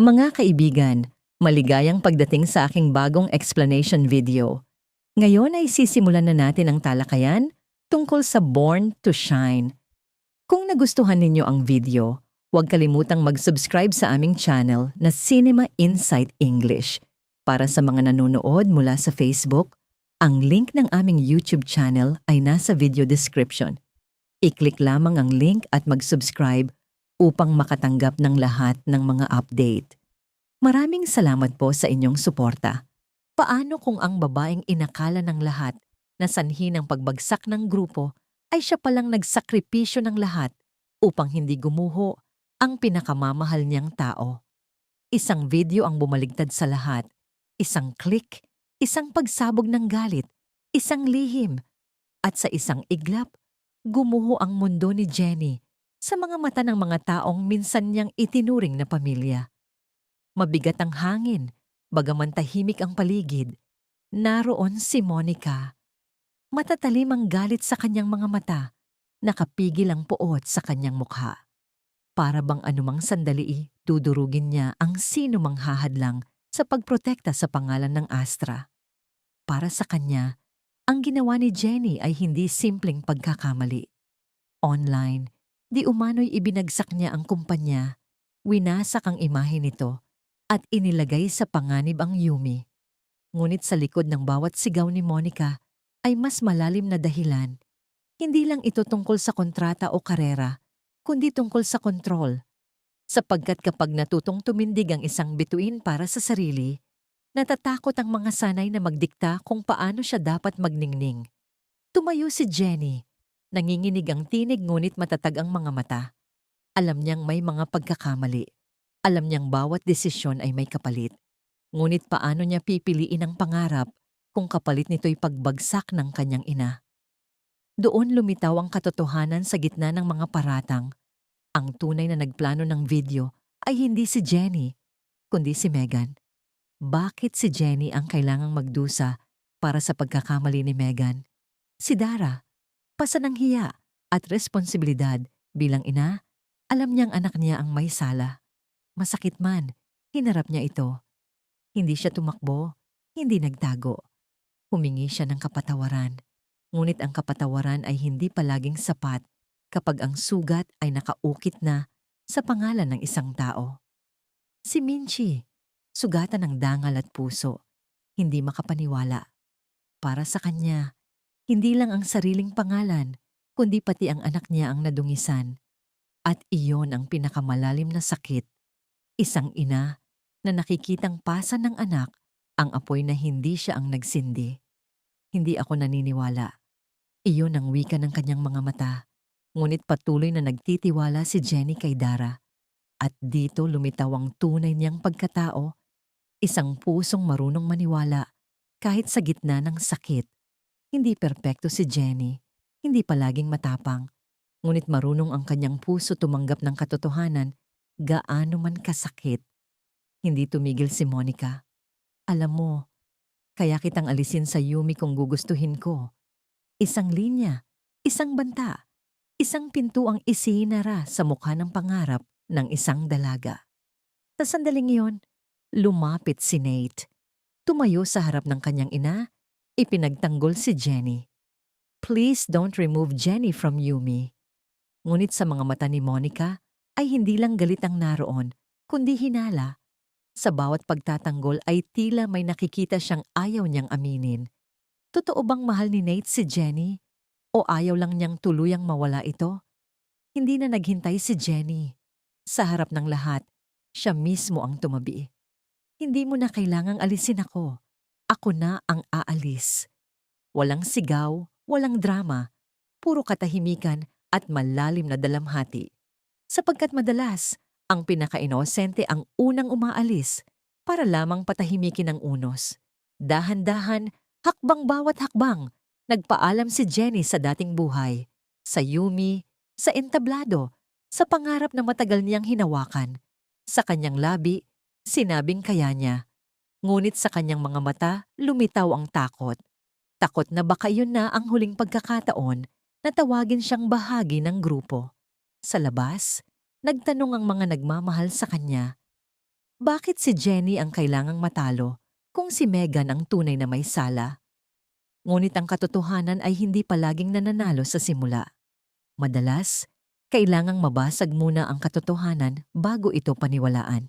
Mga kaibigan, maligayang pagdating sa aking bagong explanation video. Ngayon ay sisimulan na natin ang talakayan tungkol sa Born to Shine. Kung nagustuhan ninyo ang video, huwag kalimutang mag-subscribe sa aming channel na Cinema Insight English. Para sa mga nanonood mula sa Facebook, ang link ng aming YouTube channel ay nasa video description. I-click lamang ang link at mag-subscribe upang makatanggap ng lahat ng mga update. Maraming salamat po sa inyong suporta. Paano kung ang babaeng inakala ng lahat na sanhi ng pagbagsak ng grupo ay siya palang nagsakripisyo ng lahat upang hindi gumuho ang pinakamamahal niyang tao? Isang video ang bumaligtad sa lahat, isang click, isang pagsabog ng galit, isang lihim, at sa isang iglap, gumuho ang mundo ni Jenny sa mga mata ng mga taong minsan niyang itinuring na pamilya. Mabigat ang hangin, bagaman tahimik ang paligid. Naroon si Monica. Matatalim ang galit sa kanyang mga mata, nakapigil ang puot sa kanyang mukha. Para bang anumang sandali, dudurugin niya ang sino mang hahadlang sa pagprotekta sa pangalan ng Astra. Para sa kanya, ang ginawa ni Jenny ay hindi simpleng pagkakamali. Online, di umano'y ibinagsak niya ang kumpanya, winasak ang imahe nito, at inilagay sa panganib ang Yumi. Ngunit sa likod ng bawat sigaw ni Monica ay mas malalim na dahilan. Hindi lang ito tungkol sa kontrata o karera, kundi tungkol sa kontrol. Sapagkat kapag natutong tumindig ang isang bituin para sa sarili, natatakot ang mga sanay na magdikta kung paano siya dapat magningning. Tumayo si Jenny. Nanginginig ang tinig ngunit matatag ang mga mata. Alam niyang may mga pagkakamali. Alam niyang bawat desisyon ay may kapalit. Ngunit paano niya pipiliin ang pangarap kung kapalit nito'y pagbagsak ng kanyang ina? Doon lumitaw ang katotohanan sa gitna ng mga paratang. Ang tunay na nagplano ng video ay hindi si Jenny, kundi si Megan. Bakit si Jenny ang kailangang magdusa para sa pagkakamali ni Megan? Si Dara, pasanang hiya at responsibilidad bilang ina, alam niyang anak niya ang may sala. Masakit man, hinarap niya ito. Hindi siya tumakbo, hindi nagtago. Humingi siya ng kapatawaran. Ngunit ang kapatawaran ay hindi palaging sapat kapag ang sugat ay nakaukit na sa pangalan ng isang tao. Si Minchi, sugatan ng dangal at puso, hindi makapaniwala. Para sa kanya, hindi lang ang sariling pangalan, kundi pati ang anak niya ang nadungisan. At iyon ang pinakamalalim na sakit. Isang ina na nakikitang pasa ng anak ang apoy na hindi siya ang nagsindi. Hindi ako naniniwala. Iyon ang wika ng kanyang mga mata. Ngunit patuloy na nagtitiwala si Jenny kay Dara. At dito lumitaw ang tunay niyang pagkatao. Isang pusong marunong maniwala kahit sa gitna ng sakit. Hindi perpekto si Jenny. Hindi palaging matapang. Ngunit marunong ang kanyang puso tumanggap ng katotohanan gaano man kasakit. Hindi tumigil si Monica. Alam mo, kaya kitang alisin sa Yumi kung gugustuhin ko. Isang linya, isang banta, isang pinto ang isinara sa mukha ng pangarap ng isang dalaga. Sa sandaling iyon, lumapit si Nate. Tumayo sa harap ng kanyang ina, ipinagtanggol si Jenny. Please don't remove Jenny from Yumi. Ngunit sa mga mata ni Monica ay hindi lang galit ang naroon, kundi hinala. Sa bawat pagtatanggol ay tila may nakikita siyang ayaw niyang aminin. Totoo bang mahal ni Nate si Jenny? O ayaw lang niyang tuluyang mawala ito? Hindi na naghintay si Jenny. Sa harap ng lahat, siya mismo ang tumabi. Hindi mo na kailangang alisin ako. Ako na ang aalis. Walang sigaw, walang drama, puro katahimikan at malalim na dalamhati. Sapagkat madalas, ang pinaka-inosente ang unang umaalis para lamang patahimikin ang unos. Dahan-dahan, hakbang bawat hakbang, nagpaalam si Jenny sa dating buhay, sa Yumi, sa entablado, sa pangarap na matagal niyang hinawakan. Sa kanyang labi, sinabing kaya niya. Ngunit sa kanyang mga mata, lumitaw ang takot. Takot na baka yun na ang huling pagkakataon na tawagin siyang bahagi ng grupo. Sa labas, nagtanong ang mga nagmamahal sa kanya, Bakit si Jenny ang kailangang matalo kung si Megan ang tunay na may sala? Ngunit ang katotohanan ay hindi palaging nananalo sa simula. Madalas, kailangang mabasag muna ang katotohanan bago ito paniwalaan.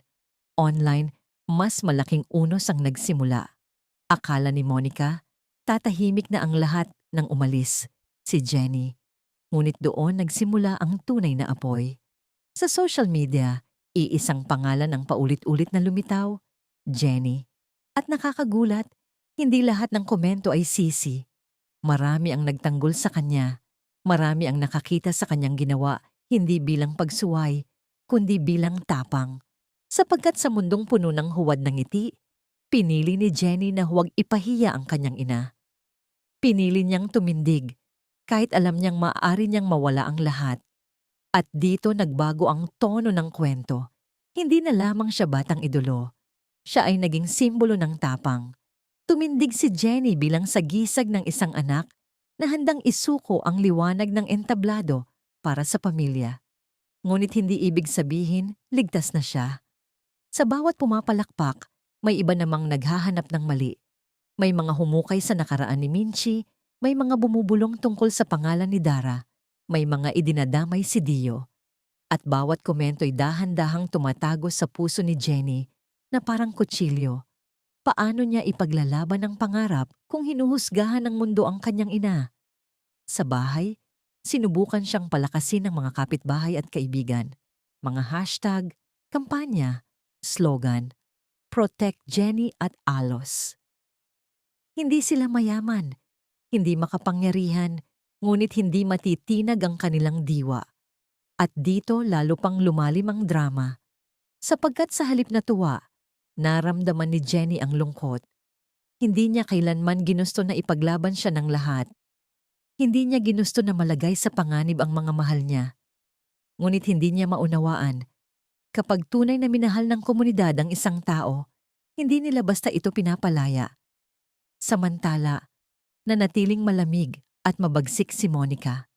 Online, mas malaking unos ang nagsimula. Akala ni Monica, tatahimik na ang lahat nang umalis, si Jenny. Ngunit doon nagsimula ang tunay na apoy. Sa social media, iisang pangalan ang paulit-ulit na lumitaw, Jenny. At nakakagulat, hindi lahat ng komento ay sisi. Marami ang nagtanggol sa kanya. Marami ang nakakita sa kanyang ginawa, hindi bilang pagsuway, kundi bilang tapang. Sapagkat sa mundong puno ng huwad ng ngiti, pinili ni Jenny na huwag ipahiya ang kanyang ina. Pinili niyang tumindig, kahit alam niyang maaari niyang mawala ang lahat. At dito nagbago ang tono ng kwento. Hindi na lamang siya batang idolo. Siya ay naging simbolo ng tapang. Tumindig si Jenny bilang sagisag ng isang anak na handang isuko ang liwanag ng entablado para sa pamilya. Ngunit hindi ibig sabihin, ligtas na siya. Sa bawat pumapalakpak, may iba namang naghahanap ng mali. May mga humukay sa nakaraan ni Minchi, may mga bumubulong tungkol sa pangalan ni Dara, may mga idinadamay si Dio. At bawat komento'y dahan-dahang tumatago sa puso ni Jenny na parang kutsilyo. Paano niya ipaglalaban ang pangarap kung hinuhusgahan ng mundo ang kanyang ina? Sa bahay, sinubukan siyang palakasin ng mga kapitbahay at kaibigan. Mga hashtag, kampanya, slogan, Protect Jenny at Alos. Hindi sila mayaman, hindi makapangyarihan, ngunit hindi matitinag ang kanilang diwa. At dito lalo pang lumalim ang drama. Sapagkat sa halip na tuwa, naramdaman ni Jenny ang lungkot. Hindi niya kailanman ginusto na ipaglaban siya ng lahat. Hindi niya ginusto na malagay sa panganib ang mga mahal niya. Ngunit hindi niya maunawaan. Kapag tunay na minahal ng komunidad ang isang tao, hindi nila basta ito pinapalaya. Samantala, nanatiling malamig at mabagsik si Monica.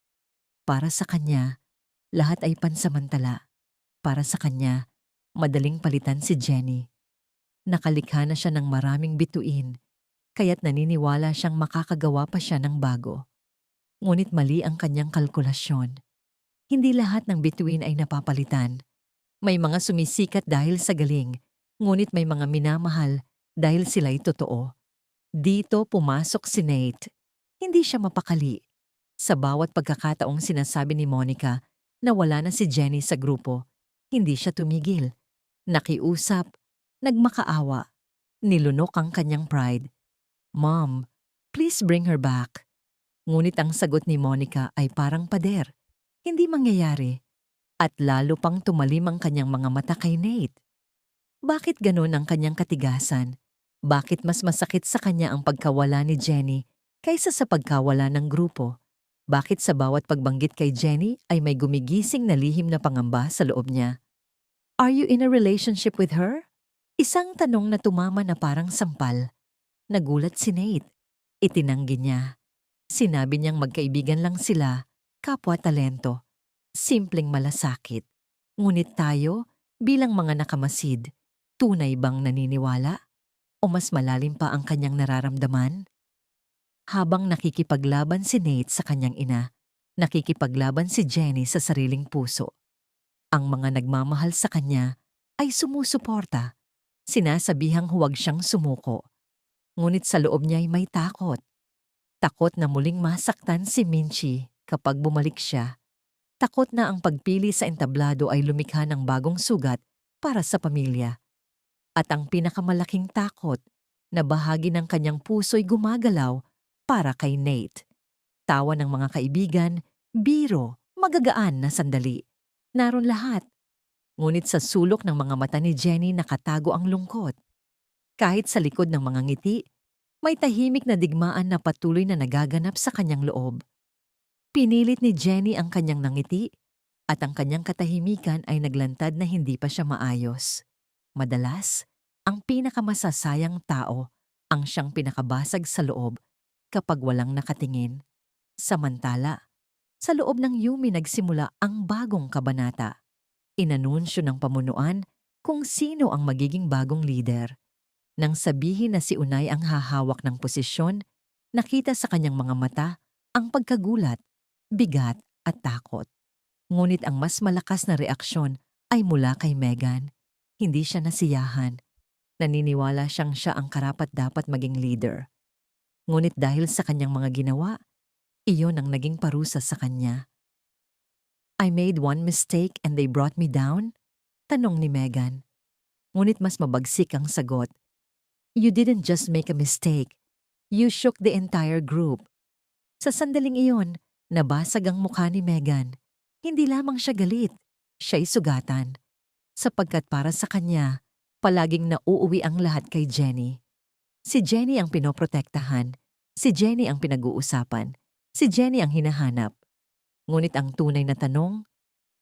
Para sa kanya, lahat ay pansamantala. Para sa kanya, madaling palitan si Jenny. Nakalikha na siya ng maraming bituin, kaya't naniniwala siyang makakagawa pa siya ng bago. Ngunit mali ang kanyang kalkulasyon. Hindi lahat ng bituin ay napapalitan. May mga sumisikat dahil sa galing, ngunit may mga minamahal dahil sila'y totoo. Dito pumasok si Nate. Hindi siya mapakali. Sa bawat pagkakataong sinasabi ni Monica na wala na si Jenny sa grupo, hindi siya tumigil. Nakiusap, nagmakaawa, nilunok ang kanyang pride. Mom, please bring her back. Ngunit ang sagot ni Monica ay parang pader. Hindi mangyayari. At lalo pang tumalim ang kanyang mga mata kay Nate. Bakit ganun ang kanyang katigasan? Bakit mas masakit sa kanya ang pagkawala ni Jenny kaysa sa pagkawala ng grupo? Bakit sa bawat pagbanggit kay Jenny ay may gumigising na lihim na pangamba sa loob niya? Are you in a relationship with her? Isang tanong na tumama na parang sampal. Nagulat si Nate. Itinanggi niya. Sinabi niyang magkaibigan lang sila, kapwa talento. Simpleng malasakit. Ngunit tayo, bilang mga nakamasid, tunay bang naniniwala? O mas malalim pa ang kanyang nararamdaman? Habang nakikipaglaban si Nate sa kanyang ina, nakikipaglaban si Jenny sa sariling puso. Ang mga nagmamahal sa kanya ay sumusuporta. Sinasabihang huwag siyang sumuko. Ngunit sa loob niya ay may takot. Takot na muling masaktan si Minchi kapag bumalik siya. Takot na ang pagpili sa entablado ay lumikha ng bagong sugat para sa pamilya. At ang pinakamalaking takot na bahagi ng kanyang puso'y gumagalaw para kay Nate. Tawa ng mga kaibigan, biro, magagaan na sandali. Naroon lahat. Ngunit sa sulok ng mga mata ni Jenny nakatago ang lungkot. Kahit sa likod ng mga ngiti, may tahimik na digmaan na patuloy na nagaganap sa kanyang loob. Pinilit ni Jenny ang kanyang nangiti at ang kanyang katahimikan ay naglantad na hindi pa siya maayos. Madalas, ang pinakamasasayang tao ang siyang pinakabasag sa loob kapag walang nakatingin. Samantala, sa loob ng Yumi nagsimula ang bagong kabanata. Inanunsyo ng pamunuan kung sino ang magiging bagong leader. Nang sabihin na si Unay ang hahawak ng posisyon, nakita sa kanyang mga mata ang pagkagulat, bigat at takot. Ngunit ang mas malakas na reaksyon ay mula kay Megan. Hindi siya nasiyahan. Naniniwala siyang siya ang karapat-dapat maging leader. Ngunit dahil sa kanyang mga ginawa, iyon ang naging parusa sa kanya. I made one mistake and they brought me down? Tanong ni Megan. Ngunit mas mabagsik ang sagot. You didn't just make a mistake. You shook the entire group. Sa sandaling iyon, nabasag ang mukha ni Megan. Hindi lamang siya galit, siya'y sugatan. Sapagkat para sa kanya, palaging nauuwi ang lahat kay Jenny. Si Jenny ang pinoprotektahan, si Jenny ang pinag-uusapan, si Jenny ang hinahanap. Ngunit ang tunay na tanong,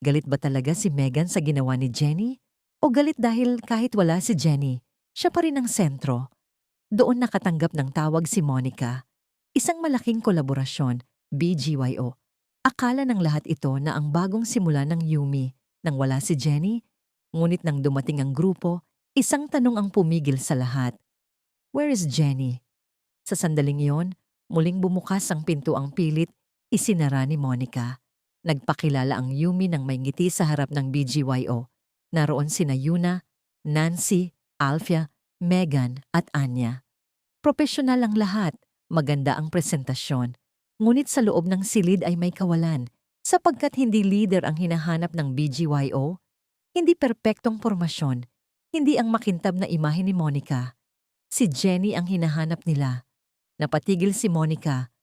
galit ba talaga si Megan sa ginawa ni Jenny? O galit dahil kahit wala si Jenny, siya pa rin ang sentro? Doon nakatanggap ng tawag si Monica. Isang malaking kolaborasyon, BGYO. Akala ng lahat ito na ang bagong simula ng Yumi nang wala si Jenny, ngunit nang dumating ang grupo, isang tanong ang pumigil sa lahat. Where is Jenny? Sa sandaling iyon, muling bumukas ang pintuang pilit, isinara ni Monica. Nagpakilala ang Yumi ng may ngiti sa harap ng BGYO. Naroon sina Yuna, Nancy, Alfia, Megan at Anya. Profesional ang lahat, maganda ang presentasyon. Ngunit sa loob ng silid ay may kawalan sapagkat hindi leader ang hinahanap ng BGYO, hindi perpektong pormasyon, hindi ang makintab na imahe ni Monica. Si Jenny ang hinahanap nila. Napatigil si Monica.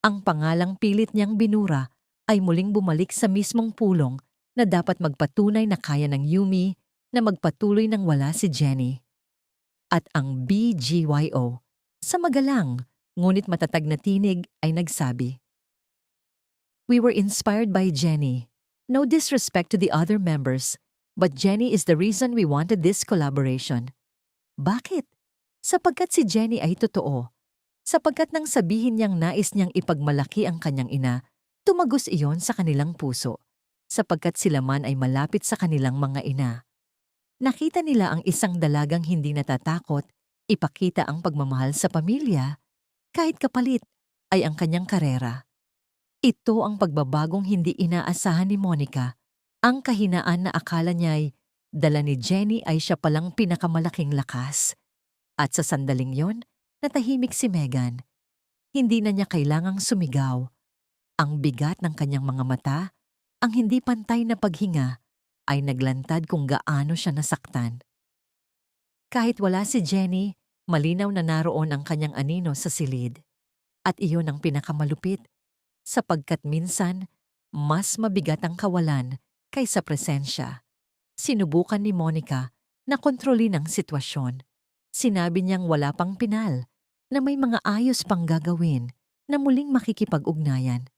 Ang pangalang pilit niyang binura ay muling bumalik sa mismong pulong na dapat magpatunay na kaya ng Yumi na magpatuloy nang wala si Jenny. At ang BGYO, sa magalang, ngunit matatag na tinig ay nagsabi, We were inspired by Jenny. No disrespect to the other members, but Jenny is the reason we wanted this collaboration. Bakit? Sapagkat si Jenny ay totoo. Sapagkat nang sabihin niyang nais niyang ipagmalaki ang kanyang ina, tumagos iyon sa kanilang puso. Sapagkat sila man ay malapit sa kanilang mga ina. Nakita nila ang isang dalagang hindi natatakot, ipakita ang pagmamahal sa pamilya, kahit kapalit ay ang kanyang karera. Ito ang pagbabagong hindi inaasahan ni Monica. Ang kahinaan na akala niya'y dala ni Jenny ay siya palang pinakamalaking lakas. At sa sandaling yon, natahimik si Megan. Hindi na niya kailangang sumigaw. Ang bigat ng kanyang mga mata, ang hindi pantay na paghinga, ay naglantad kung gaano siya nasaktan. Kahit wala si Jenny, malinaw na naroon ang kanyang anino sa silid. At iyon ang pinakamalupit, sapagkat minsan, mas mabigat ang kawalan kaysa presensya. Sinubukan ni Monica na kontrolin ang sitwasyon. Sinabi niyang wala pang pinal, na may mga ayos pang gagawin, na muling makikipag-ugnayan.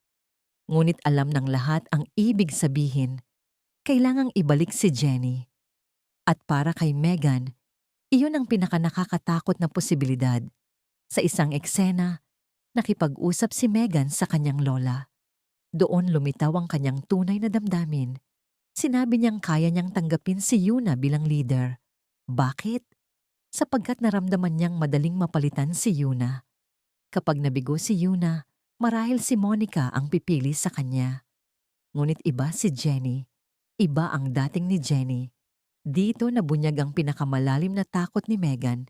Ngunit alam ng lahat ang ibig sabihin, kailangang ibalik si Jenny. At para kay Megan, iyon ang pinakanakakatakot na posibilidad. Sa isang eksena, nakipag-usap si Megan sa kanyang lola. Doon lumitaw ang kanyang tunay na damdamin. Sinabi niyang kaya niyang tanggapin si Yuna bilang leader. Bakit? Sapagkat naramdaman niyang madaling mapalitan si Yuna. Kapag nabigo si Yuna, marahil si Monica ang pipili sa kanya. Ngunit iba si Jenny. Iba ang dating ni Jenny. Dito nabunyag ang pinakamalalim na takot ni Megan.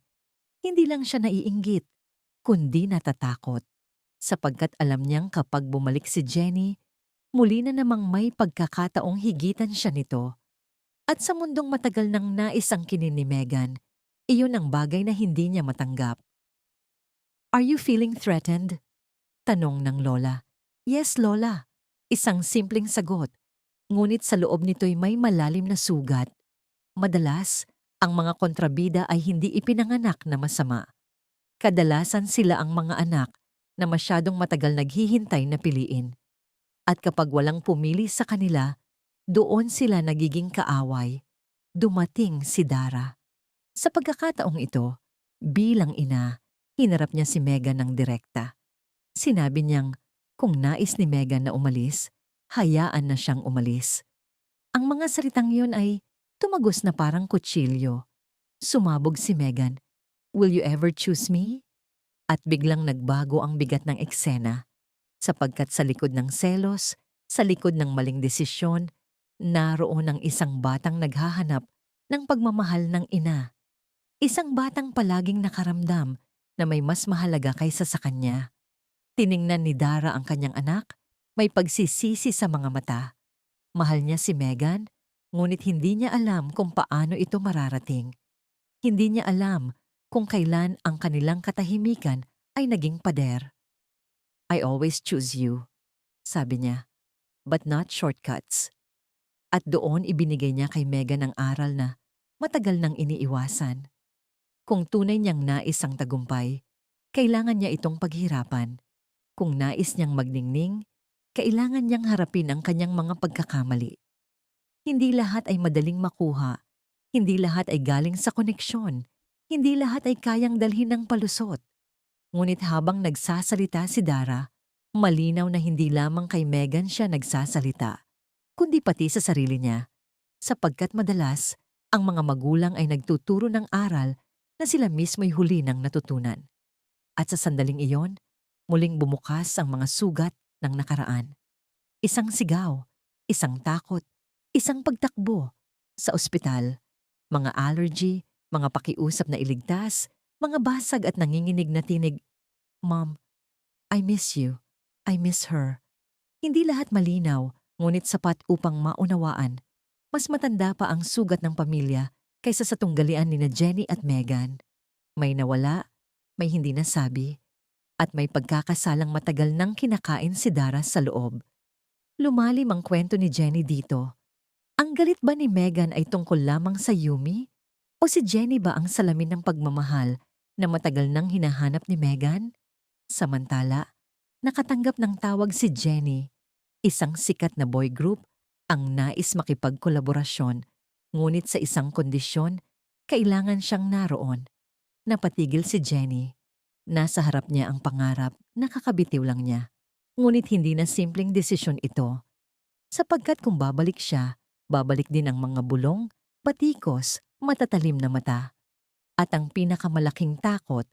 Hindi lang siya naiinggit, kundi natatakot. Sapagkat alam niyang kapag bumalik si Jenny, muli na namang may pagkakataong higitan siya nito. At sa mundong matagal nang nais ang kinin ni Megan, iyon ang bagay na hindi niya matanggap. Are you feeling threatened? Tanong ng lola. Yes, lola. Isang simpleng sagot. Ngunit sa loob nito'y may malalim na sugat. Madalas, ang mga kontrabida ay hindi ipinanganak na masama. Kadalasan sila ang mga anak na masyadong matagal naghihintay na piliin. At kapag walang pumili sa kanila, doon sila nagiging kaaway. Dumating si Dara. Sa pagkakataong ito, bilang ina, hinarap niya si Megan ng direkta. Sinabi niyang kung nais ni Megan na umalis, hayaan na siyang umalis. Ang mga salitang yun ay Tumagos na parang kutsilyo. Sumabog si Meghan. "Will you ever choose me?" At biglang nagbago ang bigat ng eksena. Sapagkat sa likod ng selos, sa likod ng maling desisyon, naroon ang isang batang naghahanap ng pagmamahal ng ina. Isang batang palaging nakaramdam na may mas mahalaga kaysa sa kanya. Tiningnan ni Dara ang kanyang anak, may pagsisisi sa mga mata. Mahal niya si Meghan, ngunit hindi niya alam kung paano ito mararating. Hindi niya alam kung kailan ang kanilang katahimikan ay naging pader. "I always choose you," sabi niya, "but not shortcuts." At doon ibinigay niya kay Meghan ang aral na matagal nang iniiwasan. Kung tunay niyang nais ang tagumpay, kailangan niya itong paghirapan. Kung nais niyang magningning, kailangan niyang harapin ang kanyang mga pagkakamali. Hindi lahat ay madaling makuha. Hindi lahat ay galing sa koneksyon. Hindi lahat ay kayang dalhin ng palusot. Ngunit habang nagsasalita si Dara, malinaw na hindi lamang kay Meghan siya nagsasalita, kundi pati sa sarili niya. Sapagkat madalas, ang mga magulang ay nagtuturo ng aral na sila mismo'y huli ng natutunan. At sa sandaling iyon, muling bumukas ang mga sugat ng nakaraan. Isang sigaw, isang takot, isang pagtakbo sa ospital, mga allergy, mga pakiusap na iligtas, mga basag at nanginginig na tinig. "Mom, I miss you. I miss her." Hindi lahat malinaw, ngunit sapat upang maunawaan. Mas matanda pa ang sugat ng pamilya kaysa sa tunggalian ni na Jenny at Meghan. May nawala, may hindi nasabi, at may pagkakasalang matagal nang kinakain si Dara sa loob. Lumalim ang kwento ni Jenny dito. Ang galit ba ni Meghan ay tungkol lamang sa Yumi? O si Jenny ba ang salamin ng pagmamahal na matagal nang hinahanap ni Meghan? Samantala, nakatanggap ng tawag si Jenny, isang sikat na boy group, ang nais makipagkolaborasyon, ngunit sa isang kondisyon, kailangan siyang naroon. Napatigil si Jenny. Nasa harap niya ang pangarap, nakakabitiw lang niya. Ngunit hindi na simpleng desisyon ito. Sapagkat kung babalik siya, babalik din ang mga bulong, batikos, matatalim na mata. At ang pinakamalaking takot,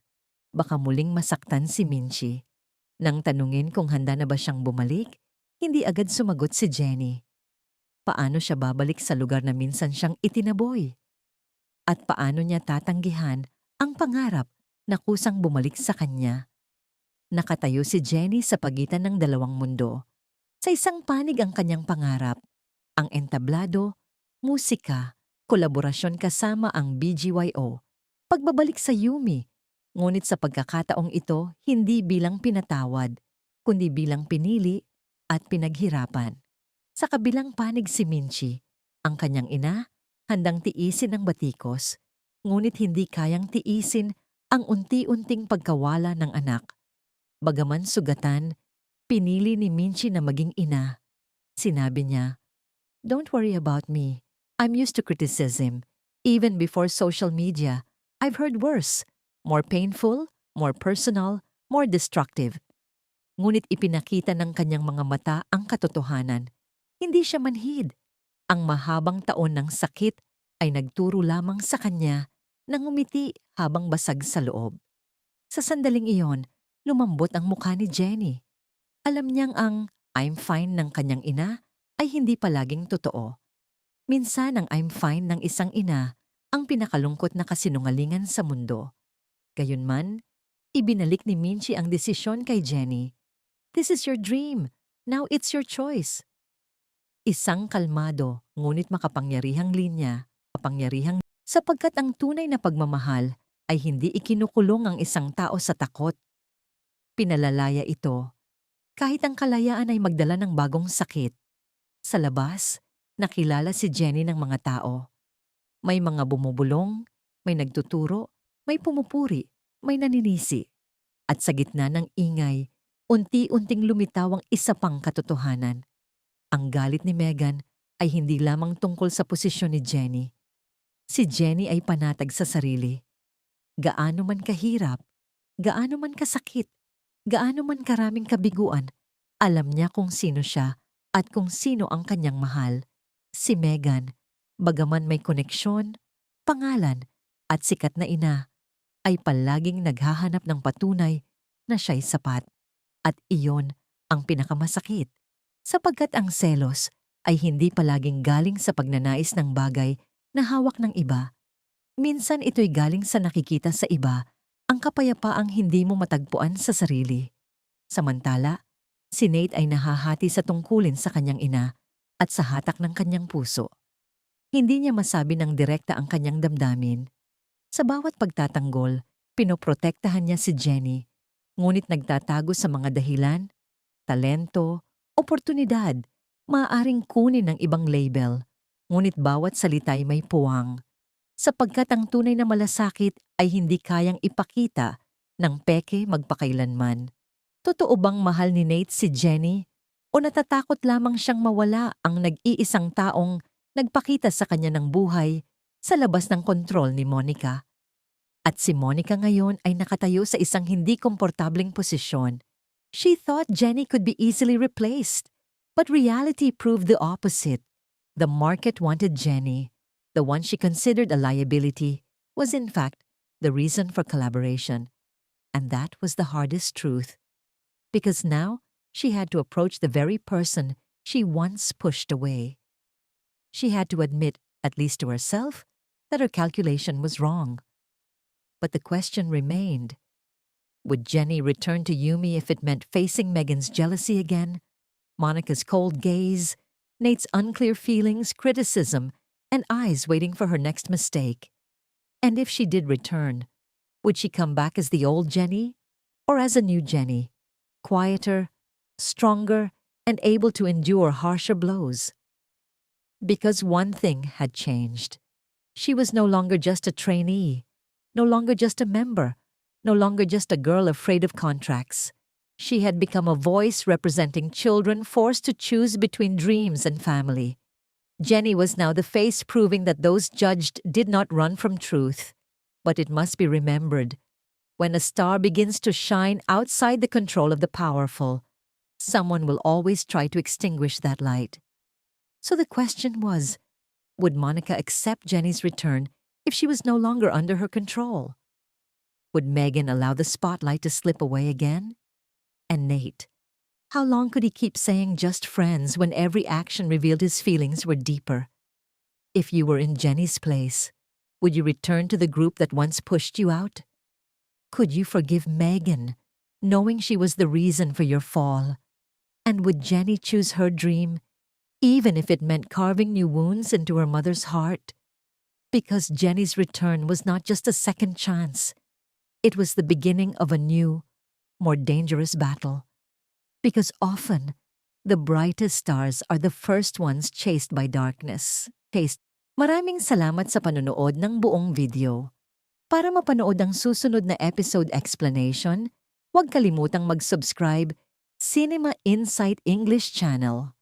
baka muling masaktan si Minchie. Nang tanungin kung handa na ba siyang bumalik, hindi agad sumagot si Jenny. Paano siya babalik sa lugar na minsan siyang itinaboy? At paano niya tatanggihan ang pangarap na kusang bumalik sa kanya? Nakatayo si Jenny sa pagitan ng dalawang mundo. Sa isang panig ang kanyang pangarap, ang entablado, musika, kolaborasyon kasama ang BGYO, pagbabalik sa Yumi. Ngunit sa pagkakataong ito, hindi bilang pinatawad, kundi bilang pinili at pinaghirapan. Sa kabilang panig si Minchie, ang kanyang ina, handang tiisin ang batikos, ngunit hindi kayang tiisin ang unti-unting pagkawala ng anak. Bagaman sugatan, pinili ni Minchie na maging ina. Sinabi niya, "Don't worry about me. I'm used to criticism. Even before social media, I've heard worse. More painful, more personal, more destructive." Ngunit ipinakita ng kanyang mga mata ang katotohanan. Hindi siya manhid. Ang mahabang taon ng sakit ay nagturo lamang sa kanya na ngumiti habang basag sa loob. Sa sandaling iyon, lumambot ang mukha ni Jenny. Alam niyang ang "I'm fine" ng kanyang ina ay hindi palaging totoo. Minsan ang "I'm fine" ng isang ina ang pinakalungkot na kasinungalingan sa mundo. Gayunman, ibinalik ni Minchie ang desisyon kay Jenny. "This is your dream. Now it's your choice." Isang kalmado ngunit makapangyarihang linya, sapagkat ang tunay na pagmamahal ay hindi ikinukulong ang isang tao sa takot. Pinalalaya ito, kahit ang kalayaan ay magdala ng bagong sakit. Sa labas, nakilala si Jenny ng mga tao. May mga bumubulong, may nagtuturo, may pumupuri, may naninisi. At sa gitna ng ingay, unti-unting lumitaw ang isa pang katotohanan. Ang galit ni Meghan ay hindi lamang tungkol sa posisyon ni Jenny. Si Jenny ay panatag sa sarili. Gaano man kahirap, gaano man kasakit, gaano man karaming kabiguan, alam niya kung sino siya at kung sino ang kanyang mahal, si Meghan. bagaman may koneksyon, pangalan, at sikat na ina, ay palaging naghahanap ng patunay na siya'y sapat. At iyon ang pinakamasakit, sapagkat ang selos ay hindi palaging galing sa pagnanais ng bagay na hawak ng iba. Minsan ito'y galing sa nakikita sa iba ang kapayapaang hindi mo matagpuan sa sarili. Samantala, si Nate ay nahahati sa tungkulin sa kanyang ina at sa hatak ng kanyang puso. Hindi niya masabi ng direkta ang kanyang damdamin. Sa bawat pagtatanggol, pinoprotektahan niya si Jenny, ngunit nagtatago sa mga dahilan, talento, oportunidad, maaaring kunin ng ibang label, ngunit bawat salita ay may puwang. Sapagkat ang tunay na malasakit ay hindi kayang ipakita ng peke magpakailanman. Totoo bang mahal ni Nate si Jenny? O natatakot lamang siyang mawala ang nag-iisang taong nagpakita sa kanya ng buhay sa labas ng kontrol ni Monica? At si Monica ngayon ay nakatayo sa isang hindi komportableng posisyon. She thought Jenny could be easily replaced, but reality proved the opposite. The market wanted Jenny. The one she considered a liability was in fact the reason for collaboration. And that was the hardest truth. Because now she had to approach the very person she once pushed away. She had to admit, at least to herself, that her calculation was wrong. But the question remained. Would Jenny return to Yumi if it meant facing Megan's jealousy again, Monica's cold gaze, Nate's unclear feelings, criticism, and eyes waiting for her next mistake? And if she did return, would she come back as the old Jenny or as a new Jenny, quieter, stronger, and able to endure harsher blows? Because one thing had changed. She was no longer just a trainee, no longer just a member, no longer just a girl afraid of contracts. She had become a voice representing children forced to choose between dreams and family. Jenny was now the face proving that those judged did not run from truth. But it must be remembered, when a star begins to shine outside the control of the powerful, someone will always try to extinguish that light. So the question was, would Monica accept Jenny's return if she was no longer under her control? Would Megan allow the spotlight to slip away again? And Nate, how long could he keep saying just friends when every action revealed his feelings were deeper? If you were in Jenny's place, would you return to the group that once pushed you out? Could you forgive Megan, knowing she was the reason for your fall? And would Jenny choose her dream, even if it meant carving new wounds into her mother's heart? Because Jenny's return was not just a second chance. It was the beginning of a new, more dangerous battle. Because often, the brightest stars are the first ones chased by darkness. Maraming salamat sa panonood ng buong video. Para mapanood ang susunod na episode explanation, huwag kalimutang mag-subscribe Cinema Insight English Channel.